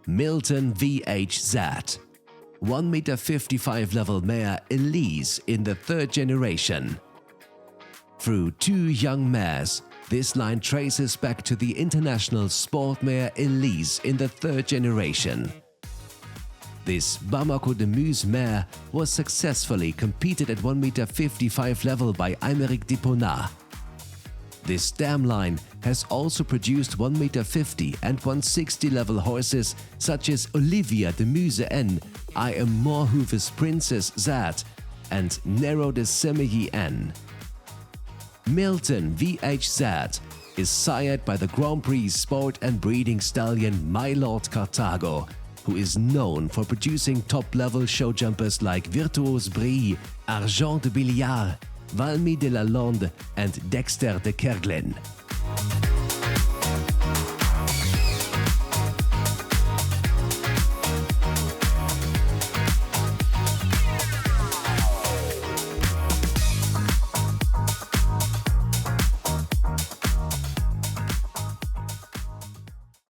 Milton VHZ. 1.55 m level mare Elise in the third generation. Through two young mares, this line traces back to the international sport mare Elise in the third generation. This Bamako de Muse mare was successfully competed at 1.55 m level by Aymeric Dipona. This dam line has also produced 1.50 m and 1.60 level horses such as Olivia de Muse N, I Am Moorhoof's Princess Z and Nero de Semeyi N. Milton VHZ is sired by the Grand Prix sport and breeding stallion Mylord Carthago, who is known for producing top-level show jumpers like Virtuose Brie, Argent de Billiard, Valmy de la Lande and Dexter de Kerglen.